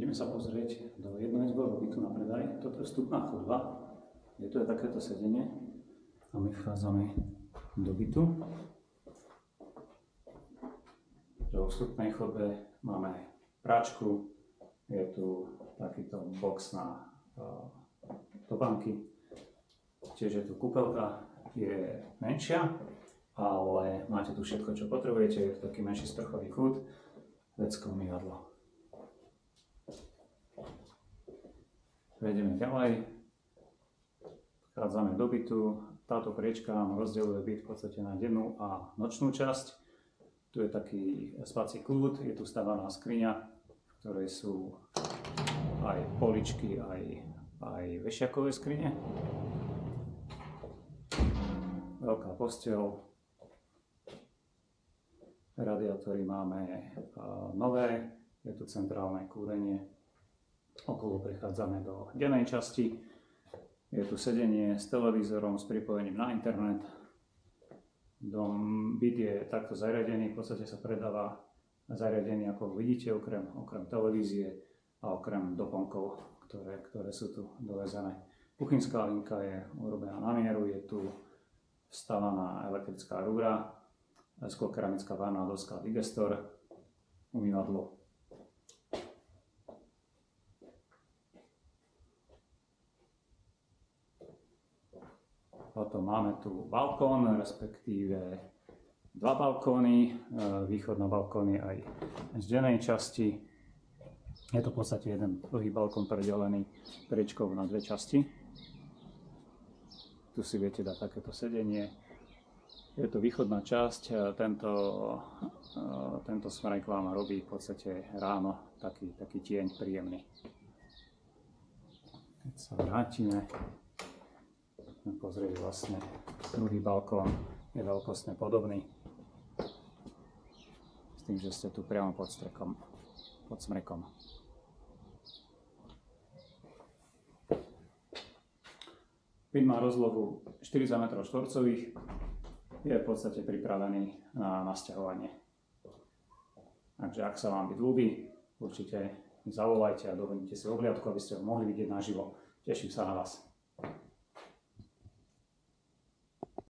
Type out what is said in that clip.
Ideme sa pozrieť do jednoizbového bytu na predaj. Toto je vstupná chodba. Je to takéto sedenie. A my vchádzame do bytu. Vo vstupnej chodbe máme práčku. Je tu takýto box na topánky. Tiež je tu kúpeľka. Je menšia, ale máte tu všetko, čo potrebujete. Je to taký menší sprchový kút. Vecko umývadlo. Prejdeme ďalej, vchádzame do bytu. Táto priečka nám rozdeľuje byt v podstate na dennú a nočnú časť. Tu je taký spací kľud, je tu stavaná skriňa, v ktorej sú aj poličky, aj vešiakové skrine. Veľká posteľ. Radiátory máme nové, je tu centrálne kúrenie. Okolo prechádzame do dennej časti. Je tu sedenie s televízorom, s pripojením na internet. Byt je takto zariadený, v podstate sa predáva zariadený, ako vidíte, okrem televízie a okrem doplnkov, ktoré sú tu dovezené. Kuchynská linka je urobená na mieru, je tu vstavaná elektrická rúra, sklokeramická várna doska, digestor, umývadlo. Potom máme tu balkón, respektíve dva balkóny, východ na balkóny aj z dennej časti. Je to v podstate jeden dlhý balkón predelený priečkou na dve časti. Tu si viete dať takéto sedenie. Je to východná časť, tento smrek vám robí v podstate ráno taký tieň príjemný. Keď sa vrátime, pozrieť vlastne druhý balkón je veľkostne podobný, s tým, že ste tu priamo pod smrekom. Byt má rozlohu 40 m², je v podstate pripravený na nasťahovanie. Takže ak sa vám byt ľúbi, určite zavolajte a dohodnite si ohliadku, aby ste ho mohli vidieť naživo. Teším sa na vás.